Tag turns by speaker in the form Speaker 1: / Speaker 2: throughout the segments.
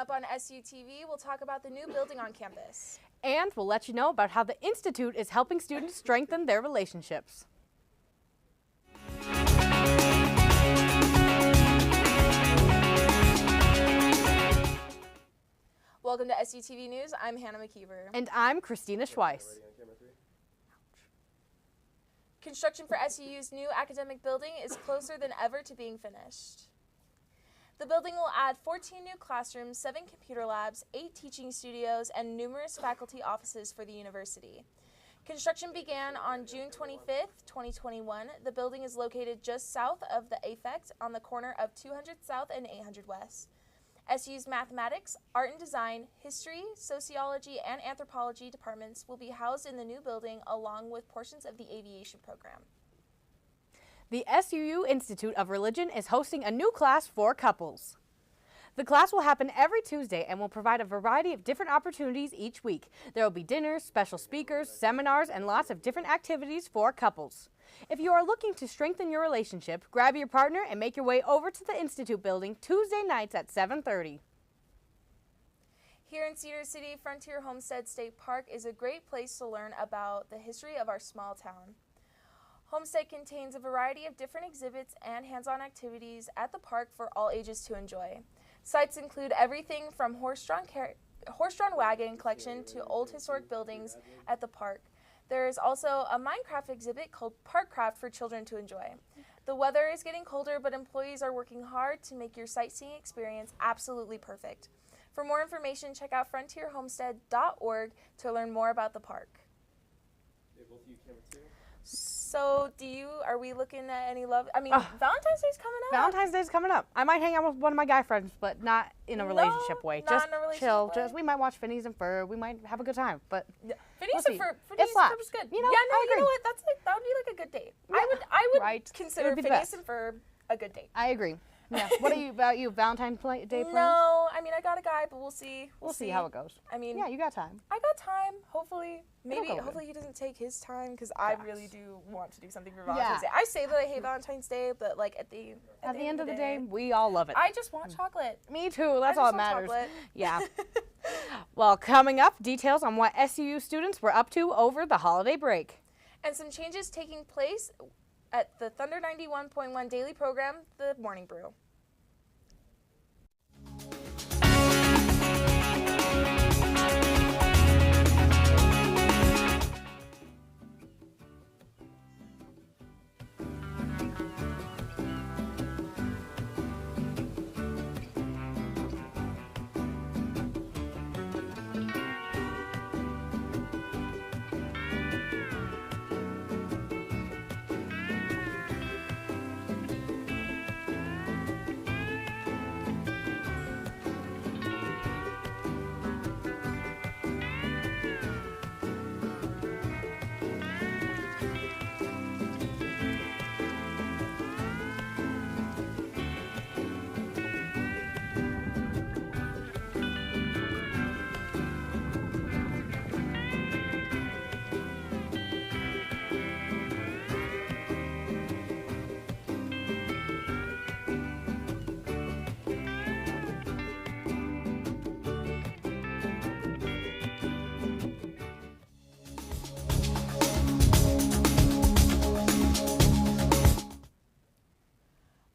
Speaker 1: up on SUTV, we'll talk about the new building on campus.
Speaker 2: And we'll let you know about how the Institute is helping students strengthen their relationships.
Speaker 1: Welcome to SUTV News. I'm Hannah McKeever.
Speaker 2: And I'm Christina Schweiss.
Speaker 1: Construction for SUU's new academic building is closer than ever to being finished. The building will add 14 new classrooms, 7 computer labs, 8 teaching studios, and numerous faculty offices for the university. Construction began on June 25th, 2021. The building is located just south of the AFECT on the corner of 200 South and 800 West. SU's mathematics, art and design, history, sociology, and anthropology departments will be housed in the new building along with portions of the aviation program.
Speaker 2: The SUU Institute of Religion is hosting a new class for couples. The class will happen every Tuesday and will provide a variety of different opportunities each week. There will be dinners, special speakers, seminars, and lots of different activities for couples. If you are looking to strengthen your relationship, grab your partner and make your way over to the Institute building Tuesday nights at 7:30.
Speaker 1: Here in Cedar City, Frontier Homestead State Park is a great place to learn about the history of our small town. Homestead contains a variety of different exhibits and hands-on activities at the park for all ages to enjoy. Sites include everything from horse-drawn wagon collection to old historic buildings at the park. There is also a Minecraft exhibit called Parkcraft for children to enjoy. The weather is getting colder, but employees are working hard to make your sightseeing experience absolutely perfect. For more information, check out frontierhomestead.org to learn more about the park. So, are we looking at any love? I mean, Valentine's Day's coming up.
Speaker 2: Valentine's Day's coming up. I might hang out with one of my guy friends, but not in a relationship way. Just chill. We might watch Phineas and Ferb. We might have a good time, but
Speaker 1: Phineas and Ferb is good.
Speaker 2: You know,
Speaker 1: you know what? That would be like a good date. Yeah. I would consider Phineas and Ferb a good date.
Speaker 2: I agree. Yeah. What about you? Valentine's Day plans?
Speaker 1: No, I mean, I got a guy, but we'll see.
Speaker 2: We'll see how it goes.
Speaker 1: I mean,
Speaker 2: yeah, you got time.
Speaker 1: I got time. Hopefully, hopefully he doesn't take his time because I really do want to do something for Valentine's Day. I say that I hate Valentine's Day, but like at the end of the day,
Speaker 2: we all love it.
Speaker 1: I just want chocolate.
Speaker 2: Me too. That's all that matters. Yeah. Well, coming up, details on what SUU students were up to over the holiday break,
Speaker 1: and some changes taking place at the Thunder 91.1 daily program, The Morning Brew.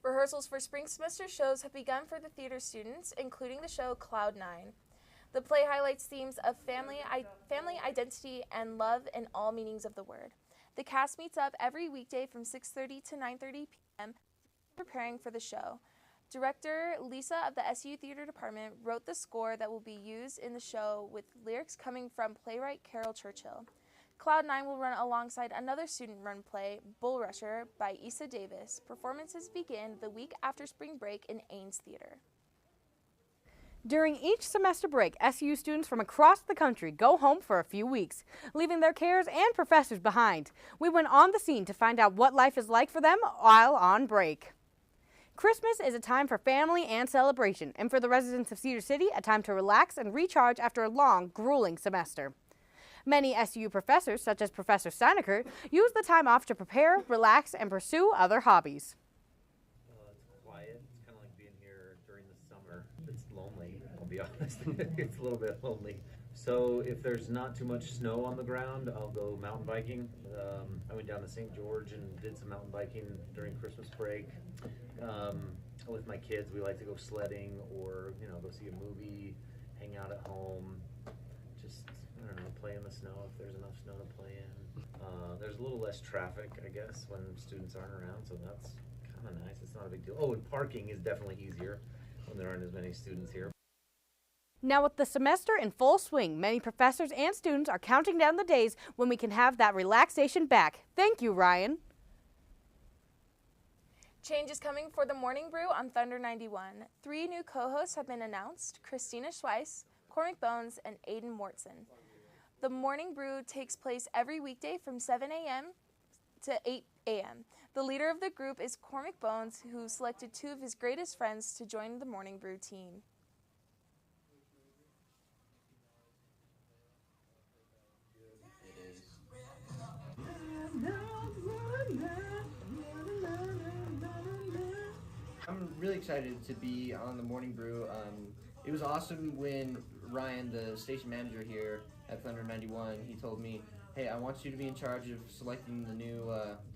Speaker 1: Rehearsals for spring semester shows have begun for the theater students, including the show Cloud 9. The play highlights themes of family identity, and love in all meanings of the word. The cast meets up every weekday from 6:30 to 9:30 p.m. preparing for the show. Director Lisa of the SU Theater Department wrote the score that will be used in the show with lyrics coming from playwright Carol Churchill. Cloud 9 will run alongside another student-run play, Bull Rusher, by Issa Davis. Performances begin the week after spring break in Ames Theater.
Speaker 2: During each semester break, SU students from across the country go home for a few weeks, leaving their cares and professors behind. We went on the scene to find out what life is like for them while on break. Christmas is a time for family and celebration, and for the residents of Cedar City, a time to relax and recharge after a long, grueling semester. Many SU professors, such as Professor Steinecker, use the time off to prepare, relax, and pursue other hobbies.
Speaker 3: It's quiet. It's kind of like being here during the summer. It's lonely. be honest. It's a little bit lonely. So if there's not too much snow on the ground, I'll go mountain biking. I went down to St. George and did some mountain biking during Christmas break. With my kids, we like to go sledding or, go see a movie, hang out at home, just, I don't know, play in the snow if there's enough snow to play in. There's a little less traffic, I guess, when students aren't around, so that's kind of nice. It's not a big deal. Oh, and parking is definitely easier when there aren't as many students here.
Speaker 2: Now with the semester in full swing, many professors and students are counting down the days when we can have that relaxation back. Thank you, Ryan.
Speaker 1: Change is coming for the Morning Brew on Thunder 91. 3 new co-hosts have been announced: Christina Schweiss, Cormac Bones, and Aiden Mortson. The Morning Brew takes place every weekday from 7 a.m. to 8 a.m. The leader of the group is Cormac Bones, who selected 2 of his greatest friends to join the Morning Brew team.
Speaker 4: I'm really excited to be on the Morning Brew. It was awesome when Ryan, the station manager here at Thunder 91, he told me, "Hey, I want you to be in charge of selecting the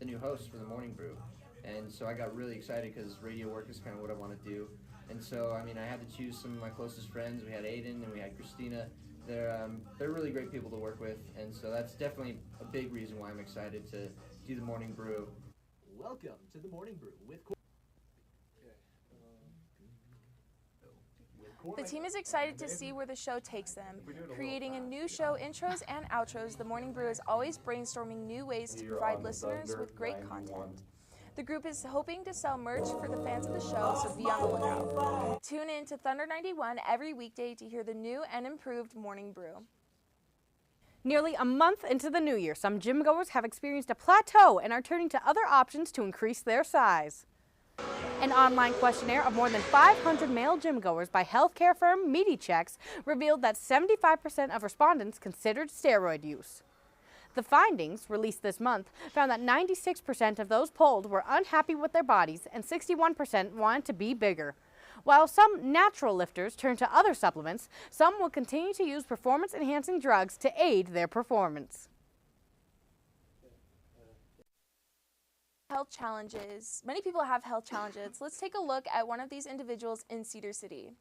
Speaker 4: new host for the Morning Brew." And so I got really excited because radio work is kind of what I want to do. And so, I had to choose some of my closest friends. We had Aiden and we had Christina. They're really great people to work with, and so that's definitely a big reason why I'm excited to do the Morning Brew.
Speaker 5: Welcome to the Morning Brew with
Speaker 1: The team is excited to see where the show takes them. Creating a new show intros and outros, the Morning Brew is always brainstorming new ways to provide listeners with great content. The group is hoping to sell merch for the fans of the show, so be on the lookout. Tune in to Thunder 91 every weekday to hear the new and improved Morning Brew.
Speaker 2: Nearly a month into the new year, some gym goers have experienced a plateau and are turning to other options to increase their size. An online questionnaire of more than 500 male gym goers by healthcare firm MediChecks revealed that 75% of respondents considered steroid use. The findings, released this month, found that 96% of those polled were unhappy with their bodies and 61% wanted to be bigger. While some natural lifters turn to other supplements, some will continue to use performance-enhancing drugs to aid their performance.
Speaker 1: Health challenges. Many people have health challenges. Let's take a look at one of these individuals in Cedar City.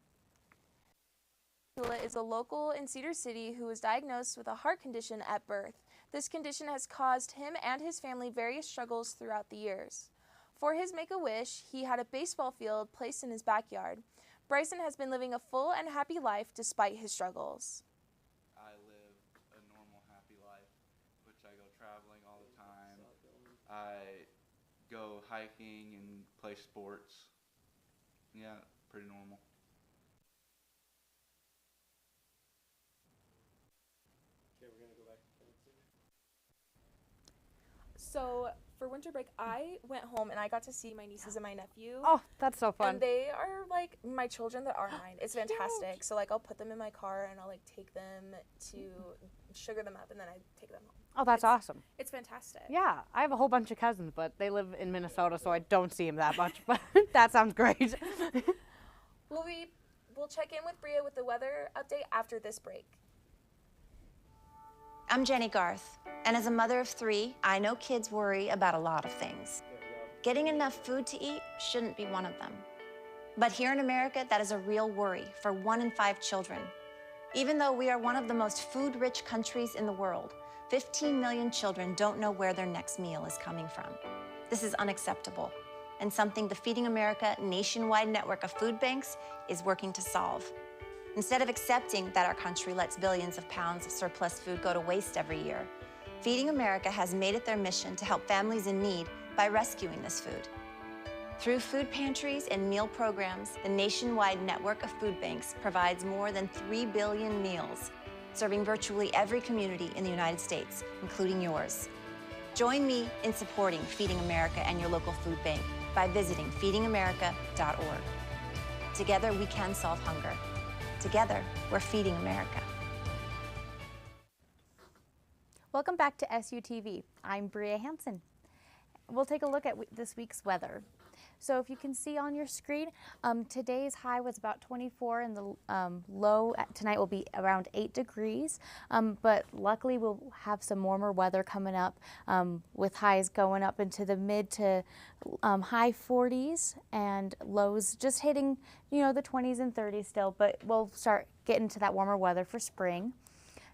Speaker 1: Is a local in Cedar City who was diagnosed with a heart condition at birth. This condition has caused him and his family various struggles throughout the years. For his Make-A-Wish, he had a baseball field placed in his backyard. Bryson has been living a full and happy life despite his struggles.
Speaker 6: I live a normal, happy life, which I go traveling all the time. I go hiking and play sports. Yeah, pretty normal.
Speaker 5: Okay, we're gonna go back to
Speaker 1: So for winter break, I went home and I got to see my nieces and my nephew.
Speaker 2: Oh, that's so fun.
Speaker 1: And they are like my children that are mine. It's fantastic. So like I'll put them in my car and I'll like take them to sugar them up and then I take them home.
Speaker 2: Oh, that's awesome.
Speaker 1: It's fantastic.
Speaker 2: Yeah, I have a whole bunch of cousins, but they live in Minnesota, so I don't see them that much, but that sounds great.
Speaker 1: We'll check in with Bria with the weather update after this break.
Speaker 7: I'm Jenny Garth, and as a mother of 3, I know kids worry about a lot of things. Getting enough food to eat shouldn't be one of them. But here in America, that is a real worry for 1 in 5 children. Even though we are one of the most food-rich countries in the world, 15 million children don't know where their next meal is coming from. This is unacceptable, and something the Feeding America nationwide network of food banks is working to solve. Instead of accepting that our country lets billions of pounds of surplus food go to waste every year, Feeding America has made it their mission to help families in need by rescuing this food. Through food pantries and meal programs, the nationwide network of food banks provides more than 3 billion meals, serving virtually every community in the United States, including yours. Join me in supporting Feeding America and your local food bank by visiting feedingamerica.org. Together, we can solve hunger. Together, we're Feeding America.
Speaker 8: Welcome back to SUTV. I'm Bria Hansen. We'll take a look at this week's weather. So if you can see on your screen, today's high was about 24 and the low tonight will be around 8 degrees. But luckily we'll have some warmer weather coming up with highs going up into the mid to high 40s and lows just hitting, the 20s and 30s still, but we'll start getting to that warmer weather for spring.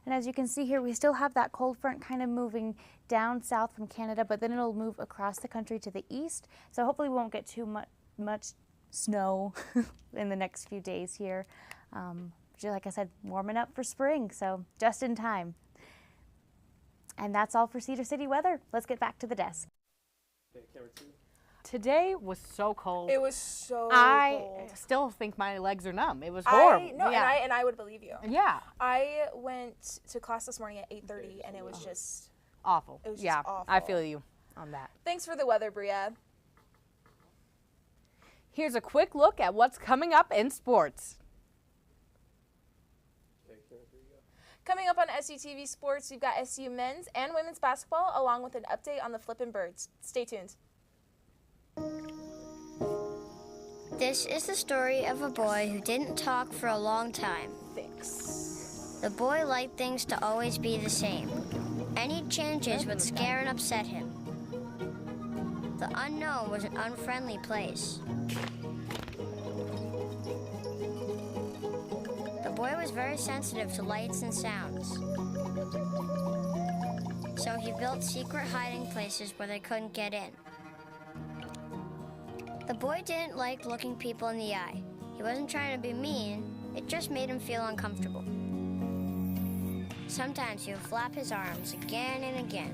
Speaker 8: And as you can see here, we still have that cold front kind of moving down south from Canada, but then it'll move across the country to the east. So hopefully we won't get too much snow in the next few days here. Just like I said, warming up for spring, so just in time. And that's all for Cedar City weather. Let's get back to the desk.
Speaker 5: Okay, camera 2.
Speaker 2: Today was so cold.
Speaker 1: It was so
Speaker 2: I
Speaker 1: cold.
Speaker 2: still think my legs are numb. It was horrible.
Speaker 1: And I would believe you.
Speaker 2: Yeah.
Speaker 1: I went to class this morning at 8:30 and it was just
Speaker 2: Awful.
Speaker 1: It was just awful.
Speaker 2: I feel you on that.
Speaker 1: Thanks for the weather, Bria.
Speaker 2: Here's a quick look at what's coming up in sports.
Speaker 5: Okay, camera 3, go.
Speaker 1: Coming up on SUTV Sports, we've got SU men's and women's basketball along with an update on the Flippin' Birds. Stay tuned.
Speaker 9: This is the story of a boy who didn't talk for a long time.
Speaker 1: Thanks.
Speaker 9: The boy liked things to always be the same. Any changes would scare and upset him. The unknown was an unfriendly place. The boy was very sensitive to lights and sounds. So he built secret hiding places where they couldn't get in. The boy didn't like looking people in the eye. He wasn't trying to be mean, it just made him feel uncomfortable. Sometimes he would flap his arms again and again.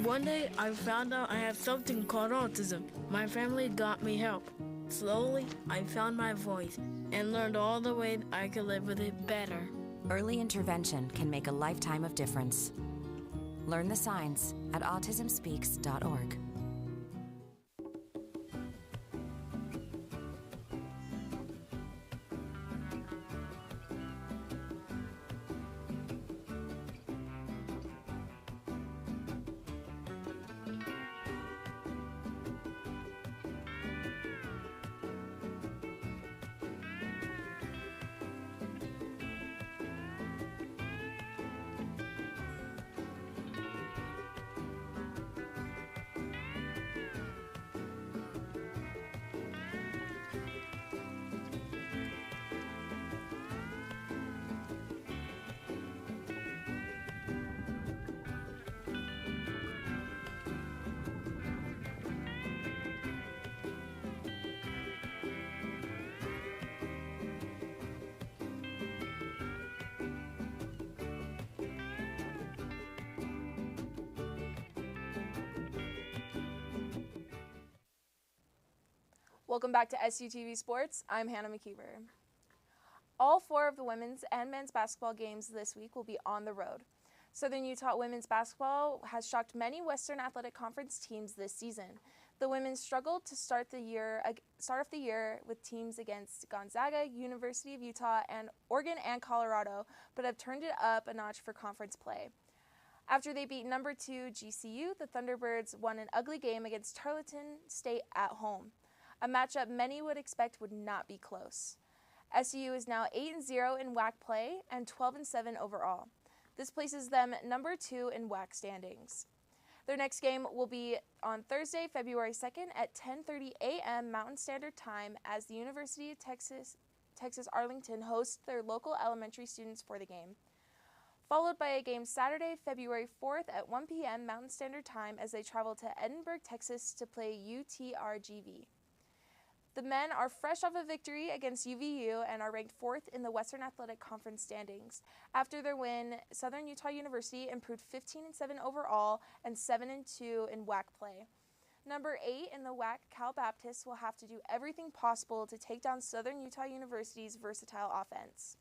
Speaker 10: One day I found out I have something called autism. My family got me help. Slowly, I found my voice and learned all the ways I could live with it better.
Speaker 11: Early intervention can make a lifetime of difference. Learn the signs at autismspeaks.org.
Speaker 1: Welcome back to SUTV Sports. I'm Hannah McKeever. All 4 of the women's and men's basketball games this week will be on the road. Southern Utah women's basketball has shocked many Western Athletic Conference teams this season. The women struggled to start off the year with teams against Gonzaga, University of Utah, and Oregon and Colorado, but have turned it up a notch for conference play. After they beat number 2 GCU, the Thunderbirds won an ugly game against Tarleton State at home, a matchup many would expect would not be close. SU is now 8-0 in WAC play and 12-7 overall. This places them number 2 in WAC standings. Their next game will be on Thursday, February 2nd at 10:30 a.m. Mountain Standard Time as the University of Texas Arlington hosts their local elementary students for the game. Followed by a game Saturday, February 4th at 1 p.m. Mountain Standard Time as they travel to Edinburgh, Texas to play UTRGV. The men are fresh off a victory against UVU and are ranked 4th in the Western Athletic Conference standings. After their win, Southern Utah University improved 15-7 overall and 7-2 in WAC play. Number 8 in the WAC, Cal Baptist, will have to do everything possible to take down Southern Utah University's versatile offense.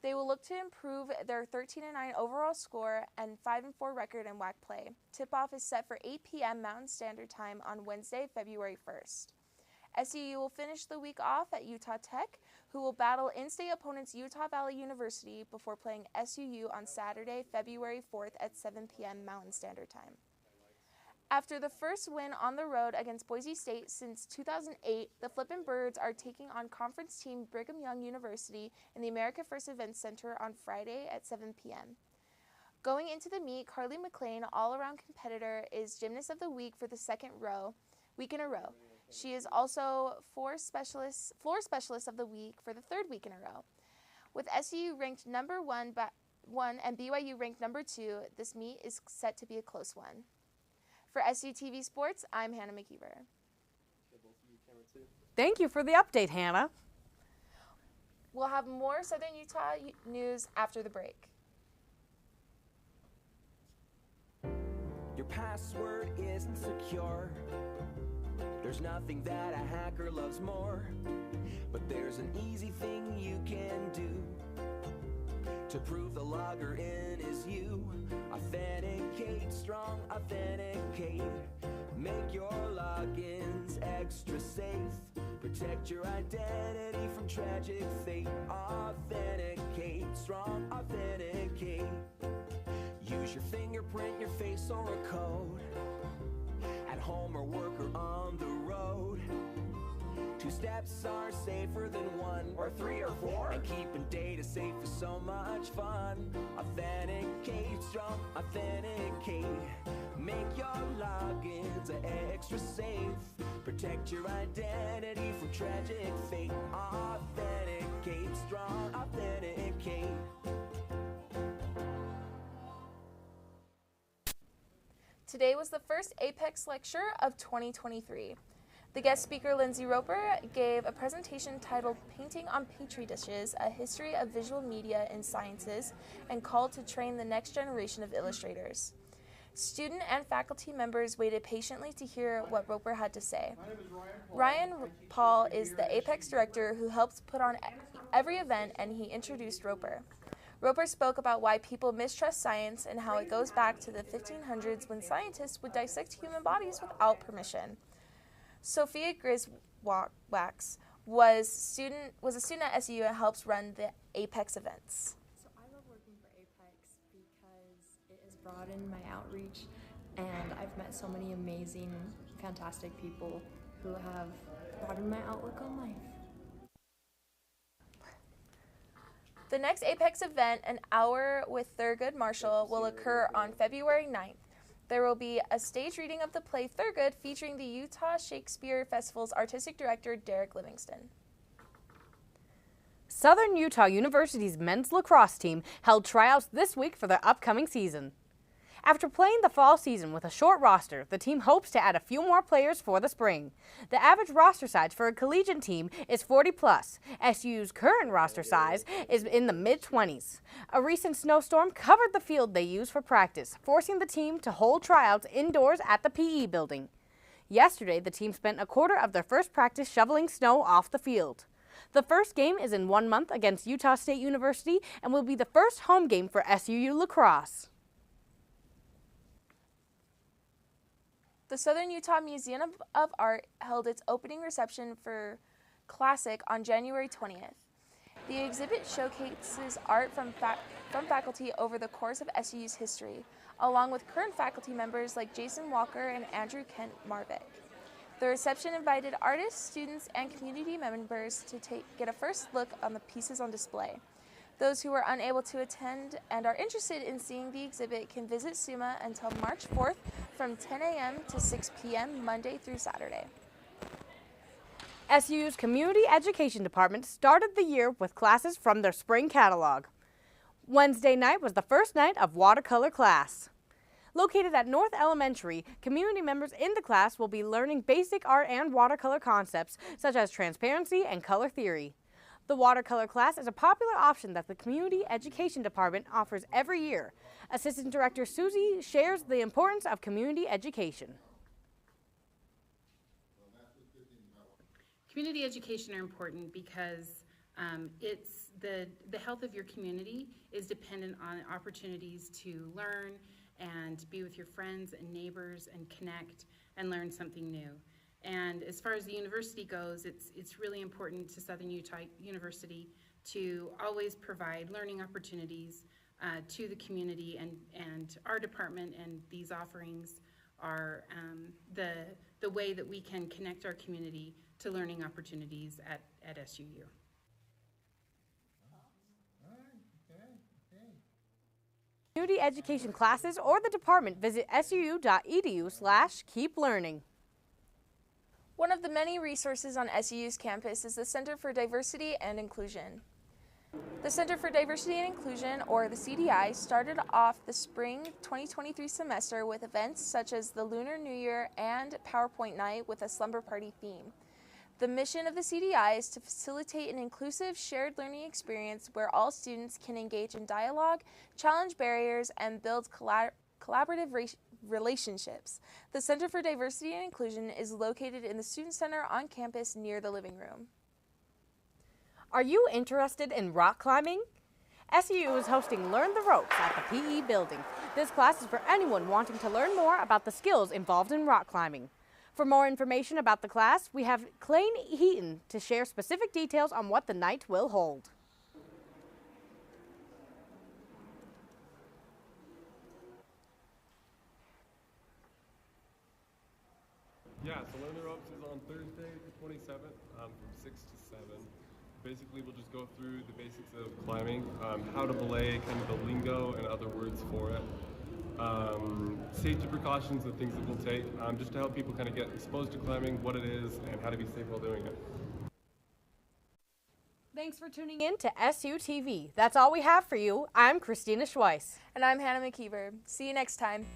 Speaker 1: They will look to improve their 13-9 overall score and 5-4 record in WAC play. Tip-off is set for 8 p.m. Mountain Standard Time on Wednesday, February 1st. SUU will finish the week off at Utah Tech, who will battle in-state opponents Utah Valley University before playing SUU on Saturday, February 4th at 7 p.m. Mountain Standard Time. After the first win on the road against Boise State since 2008, the Flippin' Birds are taking on conference team Brigham Young University in the America First Events Center on Friday at 7 p.m. Going into the meet, Carly McLean, all-around competitor, is Gymnast of the Week for the week in a row. She is also floor specialist of the week for the third week in a row. With SU ranked number one and BYU ranked number 2, this meet is set to be a close one. For SUTV Sports, I'm Hannah McKeever.
Speaker 2: Thank you for the update, Hannah.
Speaker 1: We'll have more Southern Utah news after the break.
Speaker 12: Your password isn't secure. There's nothing that a hacker loves more. But there's an easy thing you can do to prove the logger in is you. Authenticate, strong authenticate. Make your logins extra safe. Protect your identity from tragic fate. Authenticate, strong authenticate. Use your fingerprint, your face, or a code. At home or work or on the road. 2 steps are safer than 1 or 3 or 4. And keeping data safe is so much fun. Authenticate, strong authenticate. Make your logins extra safe. Protect your identity from tragic fate. Authenticate, strong authenticate.
Speaker 1: Today was the first Apex lecture of 2023. The guest speaker, Lindsay Roper, gave a presentation titled Painting on Petri Dishes, A History of Visual Media in Sciences, and called to train the next generation of illustrators. Student and faculty members waited patiently to hear what Roper had to say. Ryan Paul is the Apex director who helps put on every event, and he introduced Roper. Roper spoke about why people mistrust science and how it goes back to the 1500s when scientists would dissect human bodies without permission. Sophia Griswax was a student at SU and helps run the Apex events.
Speaker 13: So I love working for Apex because it has broadened my outreach, and I've met so many amazing, fantastic people who have broadened my outlook on life.
Speaker 1: The next Apex event, An Hour with Thurgood Marshall, will occur on February 9th. There will be a stage reading of the play Thurgood featuring the Utah Shakespeare Festival's artistic director, Derek Livingston.
Speaker 2: Southern Utah University's men's lacrosse team held tryouts this week for their upcoming season. After playing the fall season with a short roster, the team hopes to add a few more players for the spring. The average roster size for a collegiate team is 40 plus. SU's current roster size is in the mid-20s. A recent snowstorm covered the field they use for practice, forcing the team to hold tryouts indoors at the PE building. Yesterday, the team spent a quarter of their first practice shoveling snow off the field. The first game is in 1 month against Utah State University and will be the first home game for SUU lacrosse.
Speaker 1: The Southern Utah Museum of Art held its opening reception for Classic on January 20th. The exhibit showcases art from faculty over the course of SU's history, along with current faculty members like Jason Walker and Andrew Kent Marvick. The reception invited artists, students, and community members to get a first look on the pieces on display. Those who are unable to attend and are interested in seeing the exhibit can visit SUMA until March 4th from 10 a.m. to 6 p.m. Monday through Saturday.
Speaker 2: SU's Community Education Department started the year with classes from their spring catalog. Wednesday night was the first night of watercolor class. Located at North Elementary, community members in the class will be learning basic art and watercolor concepts such as transparency and color theory. The watercolor class is a popular option that the Community Education Department offers every year. Assistant Director Susie shares the importance of community education.
Speaker 14: Community education are important because it's the health of your community is dependent on opportunities to learn and be with your friends and neighbors and connect and learn something new. And as far as the university goes, it's really important to Southern Utah University to always provide learning opportunities to the community, and our department and these offerings our the way that we can connect our community to learning opportunities at SUU.
Speaker 2: Community education classes or the department, visit suu.edu/keeplearning.
Speaker 1: One of the many resources on SUU's campus is the Center for Diversity and Inclusion. The Center for Diversity and Inclusion, or the CDI, started off the spring 2023 semester with events such as the Lunar New Year and PowerPoint Night with a slumber party theme. The mission of the CDI is to facilitate an inclusive, shared learning experience where all students can engage in dialogue, challenge barriers, and build collaborative relationships. The Center for Diversity and Inclusion is located in the Student Center on campus near the living room.
Speaker 2: Are you interested in rock climbing? SUU is hosting Learn the Ropes at the PE building. This class is for anyone wanting to learn more about the skills involved in rock climbing. For more information about the class, we have Clayne Heaton to share specific details on what the night will hold.
Speaker 15: Yeah, so Learn the Ropes is on Thursday, the 27th, from 6 to 7. Basically, we'll just go through the basics of climbing, how to belay, kind of the lingo and other words for it, safety precautions and things that we'll take, just to help people kind of get exposed to climbing, what it is, and how to be safe while doing it.
Speaker 2: Thanks for tuning in to SUTV. That's all we have for you. I'm Christina Schweiss.
Speaker 1: And I'm Hannah McKeever. See you next time.